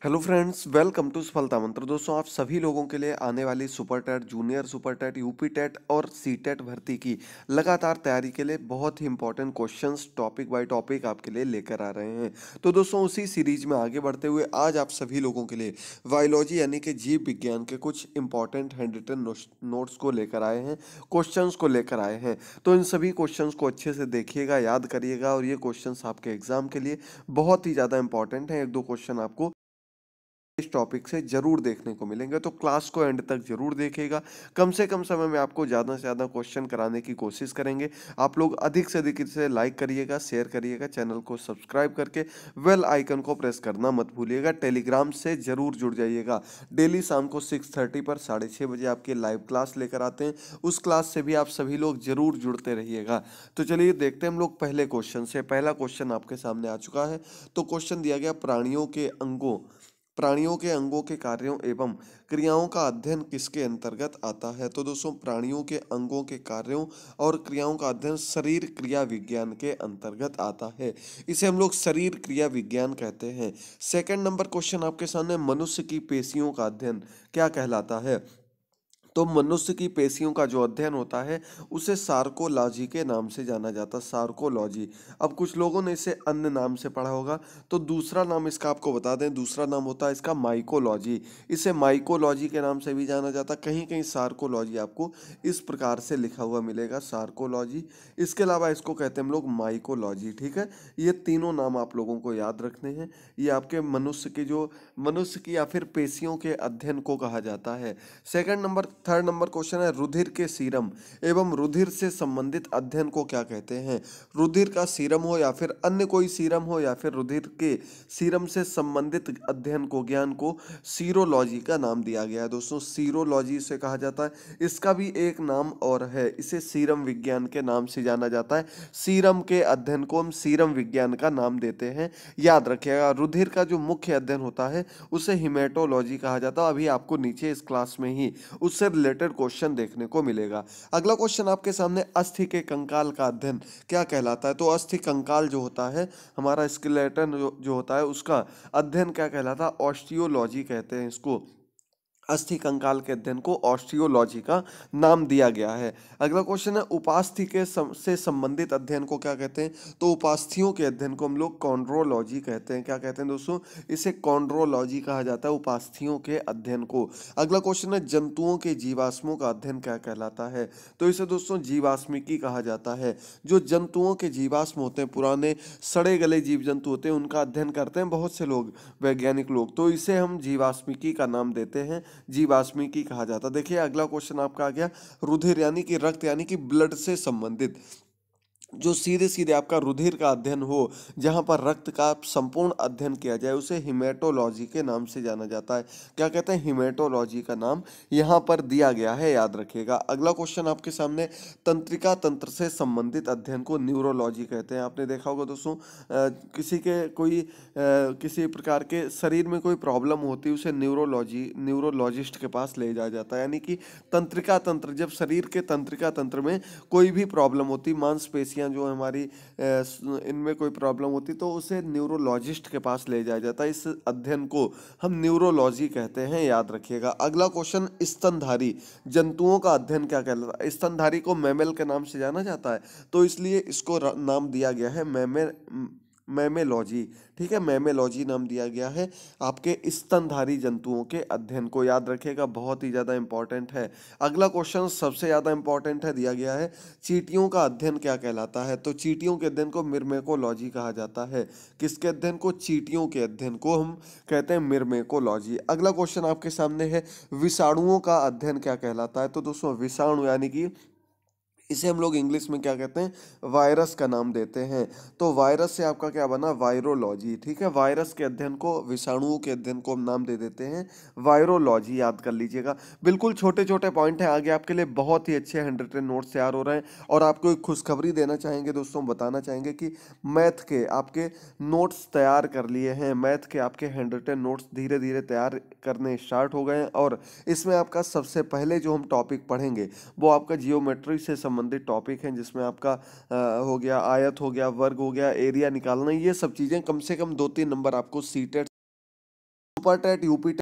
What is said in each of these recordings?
Hello friends, welcome to सफलता मंत्र। दोस्तों, आप सभी लोगों के लिए आने वाली super TET, junior super TET, UP TET और सी टेट भर्ती की लगातार तैयारी के लिए बहुत ही important questions topic by topic आपके लिए लेकर आ रहे हैं। तो दोस्तों, उसी सीरीज में आगे बढ़ते हुए आज आप सभी लोगों के लिए बायोलॉजी यानी कि जीव विज्ञान के कुछ इंपॉर्टेंट हैंड रिटन नोट्स को लेकर आए हैं, क्वेश्चंस को लेकर आए हैं। तो इन सभी क्वेश्चंस को अच्छे से देखिएगा, याद करिएगा और ये क्वेश्चंस आपके एग्जाम के लिए बहुत ही ज़्यादा इंपॉर्टेंट हैं। एक दो क्वेश्चन आपको इस टॉपिक से जरूर देखने को मिलेंगे, तो क्लास को एंड तक जरूर देखिएगा। कम से कम समय में आपको ज़्यादा से ज़्यादा क्वेश्चन कराने की कोशिश करेंगे। आप लोग अधिक से अधिक इसे लाइक करिएगा, शेयर करिएगा, चैनल को सब्सक्राइब करके बेल आइकन को प्रेस करना मत भूलिएगा। टेलीग्राम से जरूर जुड़ जाइएगा। डेली शाम को 6:30 पर 6:30 बजे आपकी लाइव क्लास लेकर आते हैं। उस क्लास से भी आप सभी लोग जरूर जुड़ते रहिएगा। तो चलिए देखते हैं हम लोग पहले क्वेश्चन से। पहला क्वेश्चन आपके सामने आ चुका है। तो क्वेश्चन दिया गया, प्राणियों के अंगों के कार्यों एवं क्रियाओं का अध्ययन किसके अंतर्गत आता है। तो दोस्तों, प्राणियों के अंगों के कार्यों और क्रियाओं का अध्ययन शरीर क्रिया विज्ञान के अंतर्गत आता है। इसे हम लोग शरीर क्रिया विज्ञान कहते हैं। सेकंड नंबर क्वेश्चन आपके सामने, मनुष्य की पेशियों का अध्ययन क्या कहलाता है। तो मनुष्य की पेशियों का जो अध्ययन होता है उसे सार्कोलॉजी के नाम से जाना जाता है। सार्कोलॉजी। अब कुछ लोगों ने इसे अन्य नाम से पढ़ा होगा, तो दूसरा नाम इसका आपको बता दें। दूसरा नाम होता है इसका माइकोलॉजी। इसे माइकोलॉजी के नाम से भी जाना जाता है। कहीं कहीं सार्कोलॉजी आपको इस प्रकार से लिखा हुआ मिलेगा, सार्कोलॉजी। इसके अलावा इसको कहते हैं हम लोग माइकोलॉजी। ठीक है, ये तीनों नाम आप लोगों को याद रखने हैं। ये आपके मनुष्य की या फिर पेशियों के अध्ययन को कहा जाता है। थर्ड नंबर क्वेश्चन है, रुधिर के सीरम एवं रुधिर से संबंधित अध्ययन को क्या कहते हैं। रुधिर का सीरम हो या फिर अन्य कोई सीरम हो या फिर रुधिर के सीरम से संबंधित अध्ययन को, ज्ञान को सीरोलॉजी का नाम दिया गया है। दोस्तों, सीरोलॉजी से कहा जाता है। इसका भी एक नाम और है, इसे सीरम विज्ञान के नाम से जाना जाता है। सीरम के अध्ययन को हम सीरम विज्ञान का नाम देते हैं। याद रखिएगा, रुधिर का जो मुख्य अध्ययन होता है उसे हिमेटोलॉजी कहा जाता है। अभी आपको नीचे इस क्लास में ही उससे रिलेटेड क्वेश्चन देखने को मिलेगा। अगला क्वेश्चन आपके सामने, अस्थि के कंकाल का अध्ययन क्या कहलाता है। तो अस्थि कंकाल जो होता है, हमारा स्केलेटन जो होता है, उसका अध्ययन क्या कहलाता है, ऑस्टियोलॉजी कहते हैं इसको। अस्थि कंकाल के अध्ययन को ऑस्टियोलॉजी का नाम दिया गया है। अगला क्वेश्चन है, उपास्थि से संबंधित अध्ययन को क्या कहते हैं। तो उपास्थियों के अध्ययन को हम लोग कॉन्ड्रोलॉजी कहते हैं। क्या कहते हैं दोस्तों, इसे कॉन्ड्रोलॉजी कहा जाता है, उपास्थियों के अध्ययन को। अगला क्वेश्चन है, जंतुओं के जीवाश्मों का अध्ययन क्या कहलाता है। तो इसे दोस्तों जीवाश्मिकी कहा जाता है। जो जंतुओं के जीवाश्म होते हैं, पुराने सड़े गले जीव जंतु होते हैं, उनका अध्ययन करते हैं बहुत से लोग, वैज्ञानिक लोग। तो इसे हम जीवाश्मिकी का नाम देते हैं, जीवाश्मिकी कहा जाता है। देखिए अगला क्वेश्चन आपका आ गया, रुधिर यानी कि रक्त यानी कि ब्लड से संबंधित जो सीधे सीधे आपका रुधिर का अध्ययन हो, जहां पर रक्त का संपूर्ण अध्ययन किया जाए, उसे हिमेटोलॉजी के नाम से जाना जाता है। क्या कहते हैं, हिमेटोलॉजी का नाम यहां पर दिया गया है, याद रखिएगा। अगला क्वेश्चन आपके सामने, तंत्रिका तंत्र से संबंधित अध्ययन को न्यूरोलॉजी कहते हैं। आपने देखा होगा दोस्तों, किसी प्रकार के शरीर में कोई प्रॉब्लम होती है, उसे न्यूरोलॉजिस्ट के पास ले जाया जाता है। यानी कि तंत्रिका तंत्र, जब शरीर के तंत्रिका तंत्र में कोई भी प्रॉब्लम होती, मांसपेशियां जो हमारी इनमें कोई प्रॉब्लम होती, तो उसे न्यूरोलॉजिस्ट के पास ले जाया जाता है। इस अध्ययन को हम न्यूरोलॉजी कहते हैं, याद रखिएगा। अगला क्वेश्चन, स्तनधारी जंतुओं का अध्ययन क्या कहलाता है। स्तनधारी को मैमल के नाम से जाना जाता है, तो इसलिए इसको नाम दिया गया है मैमेलॉजी। ठीक है, मैमेलॉजी नाम दिया गया है आपके स्तनधारी जंतुओं के अध्ययन को, याद रखिएगा, बहुत ही ज़्यादा इंपॉर्टेंट है। अगला क्वेश्चन सबसे ज़्यादा इंपॉर्टेंट है, दिया गया है, चींटियों का अध्ययन क्या कहलाता है। तो चींटियों के अध्ययन को मिर्मेकोलॉजी कहा जाता है। किसके अध्ययन को, चींटियों के अध्ययन को हम कहते हैं मिर्मेकोलॉजी। अगला क्वेश्चन आपके सामने है, विषाणुओं का अध्ययन क्या कहलाता है। तो दोस्तों, विषाणु यानी कि इसे हम लोग इंग्लिश में क्या कहते हैं, वायरस का नाम देते हैं। तो वायरस से आपका क्या बना, वायरोलॉजी। ठीक है, वायरस के अध्ययन को, विषाणुओं के अध्ययन को हम नाम दे देते हैं वायरोलॉजी, याद कर लीजिएगा। बिल्कुल छोटे छोटे पॉइंट हैं, आगे आपके लिए बहुत ही अच्छे हैंड रिटन नोट्स तैयार हो रहे हैं। और आपको एक खुशखबरी देना चाहेंगे दोस्तों, बताना चाहेंगे कि मैथ के आपके नोट्स तैयार कर लिए हैं। मैथ के आपके हैंड रिटन नोट्स धीरे धीरे तैयार करने स्टार्ट हो गए हैं। और इसमें आपका सबसे पहले जो हम टॉपिक पढ़ेंगे वो आपका जियोमेट्री से संबंधित टॉपिक हैं, जिसमें आपका हो गया आयत, हो गया वर्ग, हो गया एरिया निकालना। ये सब चीज़ें कम से कम 2-3 नंबर आपको सीटेट सुपर टेट, यूपी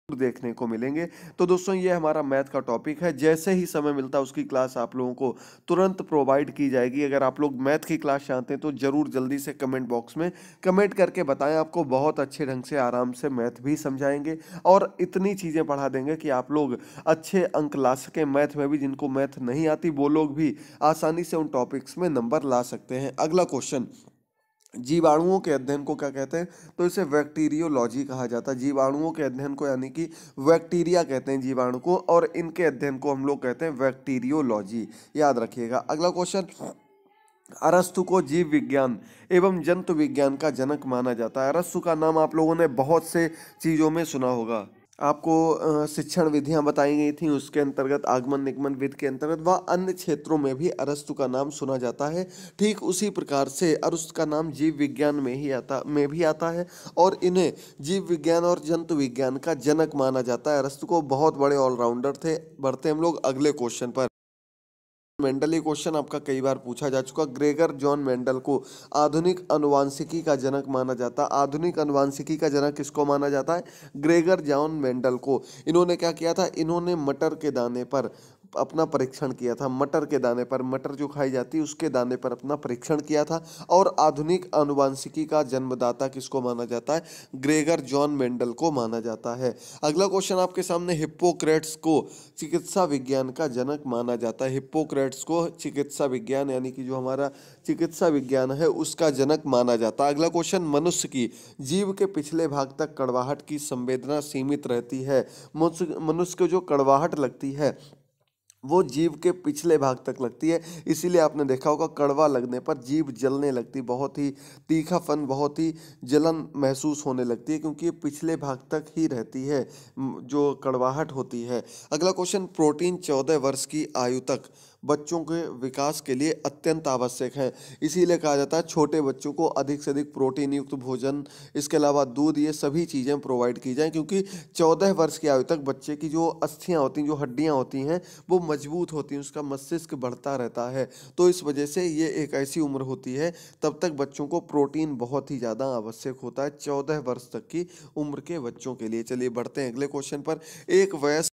देखने को मिलेंगे। तो दोस्तों ये हमारा मैथ का टॉपिक है। जैसे ही समय मिलता है उसकी क्लास आप लोगों को तुरंत प्रोवाइड की जाएगी। अगर आप लोग मैथ की क्लास चाहते हैं तो जरूर जल्दी से कमेंट बॉक्स में कमेंट करके बताएं। आपको बहुत अच्छे ढंग से आराम से मैथ भी समझाएंगे और इतनी चीजें पढ़ा देंगे कि आप लोग अच्छे अंक ला सकें मैथ में भी। जिनको मैथ नहीं आती वो लोग भी आसानी से उन टॉपिक्स में नंबर ला सकते हैं। अगला क्वेश्चन, जीवाणुओं के अध्ययन को क्या कहते हैं? तो इसे बैक्टीरियोलॉजी कहा जाता है। जीवाणुओं के अध्ययन को यानी कि बैक्टीरिया कहते हैं जीवाणु को, और इनके अध्ययन को हम लोग कहते हैं बैक्टीरियोलॉजी। याद रखिएगा। अगला क्वेश्चन, अरस्तु को जीव विज्ञान एवं जंतु विज्ञान का जनक माना जाता है। अरस्तु का नाम आप लोगों ने बहुत से चीजों में सुना होगा। आपको शिक्षण विधियां बताई गई थी, उसके अंतर्गत आगमन निगमन विधि के अंतर्गत व अन्य क्षेत्रों में भी अरस्तु का नाम सुना जाता है। ठीक उसी प्रकार से अरस्तु का नाम जीव विज्ञान में भी आता है और इन्हें जीव विज्ञान और जंतु विज्ञान का जनक माना जाता है। अरस्तु को बहुत बड़े ऑलराउंडर थे। बढ़ते हम लोग अगले क्वेश्चन पर। मेंडल, ये क्वेश्चन आपका कई बार पूछा जा चुका। ग्रेगर जॉन मेंडल को आधुनिक अनुवांशिकी का जनक माना जाता है। आधुनिक अनुवांशिकी का जनक किसको माना जाता है? ग्रेगर जॉन मेंडल को। इन्होंने क्या किया था? इन्होंने मटर के दाने पर अपना परीक्षण किया था। मटर के दाने पर, मटर जो खाई जाती है उसके दाने पर अपना परीक्षण किया था। और आधुनिक अनुवांशिकी का जन्मदाता किसको माना जाता है? ग्रेगर जॉन मेंडल को माना जाता है। अगला क्वेश्चन आपके सामने, हिप्पोक्रेट्स को चिकित्सा विज्ञान का जनक माना जाता है। हिप्पोक्रेट्स को चिकित्सा विज्ञान यानी कि जो हमारा चिकित्सा विज्ञान है उसका जनक माना जाता है। अगला क्वेश्चन, मनुष्य की जीव के पिछले भाग तक कड़वाहट की संवेदना सीमित रहती है। मनुष्य को जो कड़वाहट लगती है वो जीव के पिछले भाग तक लगती है। इसीलिए आपने देखा होगा कड़वा लगने पर जीभ जलने लगती, बहुत ही तीखापन, बहुत ही जलन महसूस होने लगती है, क्योंकि ये पिछले भाग तक ही रहती है जो कड़वाहट होती है। अगला क्वेश्चन, प्रोटीन 14 वर्ष की आयु तक बच्चों के विकास के लिए अत्यंत आवश्यक है। इसीलिए कहा जाता है छोटे बच्चों को अधिक से अधिक प्रोटीन युक्त भोजन, इसके अलावा दूध, ये सभी चीज़ें प्रोवाइड की जाएं, क्योंकि 14 वर्ष की आयु तक बच्चे की जो अस्थियां होती हैं, जो हड्डियां होती हैं, वो मजबूत होती हैं, उसका मस्तिष्क बढ़ता रहता है। तो इस वजह से ये एक ऐसी उम्र होती है तब तक बच्चों को प्रोटीन बहुत ही ज़्यादा आवश्यक होता है 14 वर्ष तक की उम्र के बच्चों के लिए। चलिए बढ़ते हैं अगले क्वेश्चन पर। एक वयस्क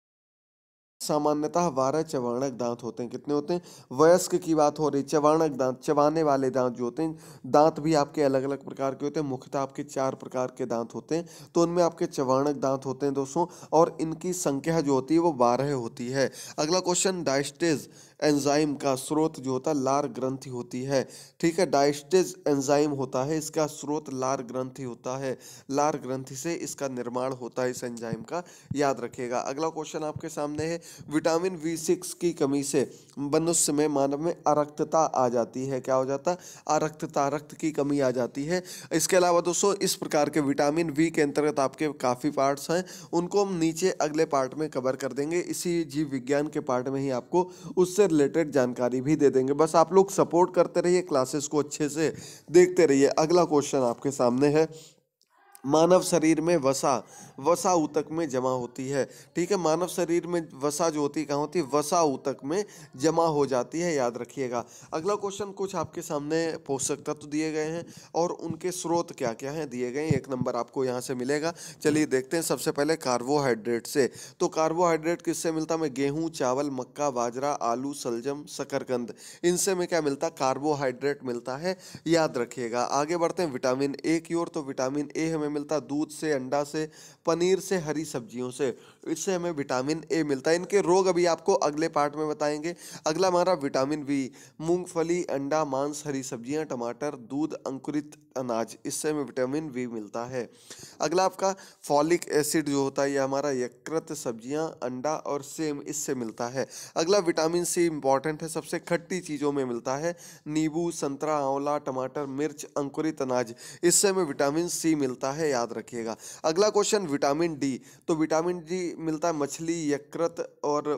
सामान्यतः 12 चवाणक दांत होते हैं। कितने होते हैं? वयस्क की बात हो रही। चवाणक दांत, चबाने वाले दांत जो होते हैं, दांत भी आपके अलग अलग प्रकार के होते हैं। मुख्यतः आपके 4 प्रकार के दांत होते हैं, तो उनमें आपके चवाणक दांत होते हैं दोस्तों, और इनकी संख्या जो होती है वो 12 होती है। अगला क्वेश्चन, डायस्टेज एंजाइम का स्रोत जो होता है लार ग्रंथि होती है। ठीक है, डायस्टेज एंजाइम होता है, इसका स्रोत लार ग्रंथि होता है। लार ग्रंथि से इसका निर्माण होता है इस एंजाइम का, याद रखिएगा। अगला क्वेश्चन आपके सामने है, विटामिन B6 की कमी से मनुष्य में, मानव में अरक्तता आ जाती है। क्या हो जाता है? अरक्तता, रक्त की कमी आ जाती है। इसके अलावा दोस्तों इस प्रकार के विटामिन बी के अंतर्गत आपके काफ़ी पार्ट्स हैं, उनको हम नीचे अगले पार्ट में कवर कर देंगे। इसी जीव विज्ञान के पार्ट में ही आपको उससे रिलेटेड जानकारी भी दे देंगे। बस आप लोग सपोर्ट करते रहिए, क्लासेस को अच्छे से देखते रहिए। अगला क्वेश्चन आपके सामने है, मानव शरीर में वसा, वसा ऊतक में जमा होती है। ठीक है, मानव शरीर में वसा जो होती है कहाँ होती है? वसा ऊतक में जमा हो जाती है, याद रखिएगा। अगला क्वेश्चन, कुछ आपके सामने पोषक तत्व दिए गए हैं और उनके स्रोत क्या क्या हैं दिए गए हैं। 1 नंबर आपको यहाँ से मिलेगा। चलिए देखते हैं। सबसे पहले कार्बोहाइड्रेट से। तो कार्बोहाइड्रेट किससे मिलता है? गेहूँ, चावल, मक्का, बाजरा, आलू, सलजम, शकरकंद, इनसे में क्या मिलता? कार्बोहाइड्रेट मिलता है, याद रखिएगा। आगे बढ़ते हैं विटामिन ए की ओर। तो विटामिन ए हमें मिलता दूध से, अंडा से, पनीर से, हरी सब्जियों से, इससे हमें विटामिन ए मिलता है। इनके रोग अभी आपको अगले पार्ट में बताएंगे। अगला हमारा विटामिन बी, मूंगफली, अंडा, मांस, हरी सब्जियां, टमाटर, दूध, अंकुरित अनाज, इससे हमें विटामिन बी मिलता है। अगला आपका फॉलिक एसिड जो होता है, ये हमारा यकृत, सब्जियां, अंडा और सेम, इससे मिलता है। अगला विटामिन सी इंपॉर्टेंट है, सबसे खट्टी चीज़ों में मिलता है। नींबू, संतरा, आंवला, टमाटर, मिर्च, अंकुरित अनाज, इससे हमें विटामिन सी मिलता है, याद रखिएगा। अगला क्वेश्चन, विटामिन डी। तो विटामिन डी मिलता है मछली, यकृत और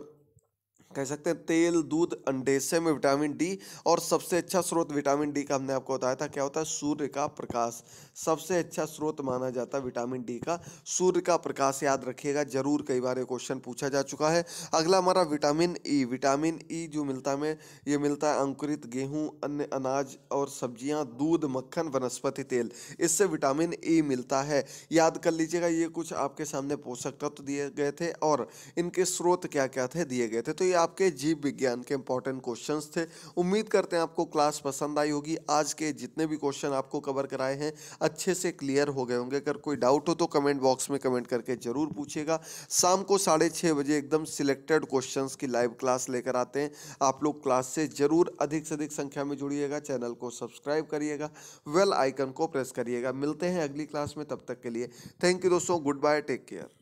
कह सकते हैं तेल, दूध, अंडे से में विटामिन डी। और सबसे अच्छा स्रोत विटामिन डी का हमने आपको बताया था क्या होता है, सूर्य का प्रकाश। सबसे अच्छा स्रोत माना जाता है विटामिन डी का सूर्य का प्रकाश, याद रखिएगा जरूर, कई बार ये क्वेश्चन पूछा जा चुका है। अगला हमारा विटामिन ई। विटामिन ई जो मिलता है हमें, ये मिलता है अंकुरित गेहूं, अन्य अनाज और सब्जियां, दूध, मक्खन, वनस्पति तेल, इससे विटामिन ई मिलता है। याद कर लीजिएगा, ये कुछ आपके सामने पोषक तत्व दिए गए थे और इनके स्रोत क्या क्या थे दिए गए थे। तो ये आपके जीव विज्ञान के इंपॉर्टेंट क्वेश्चंस थे। उम्मीद करते हैं आपको क्लास पसंद आई होगी। आज के जितने भी क्वेश्चन आपको कवर कराए हैं अच्छे से क्लियर हो गए होंगे। अगर कोई डाउट हो तो कमेंट बॉक्स में कमेंट करके जरूर पूछिएगा। शाम को 6:30 बजे एकदम सिलेक्टेड क्वेश्चंस की लाइव क्लास लेकर आते हैं। आप लोग क्लास से जरूर अधिक से अधिक संख्या में जुड़िएगा, चैनल को सब्सक्राइब करिएगा, बेल आइकन को प्रेस करिएगा। मिलते हैं अगली क्लास में, तब तक के लिए थैंक यू दोस्तों, गुड बाय, टेक केयर।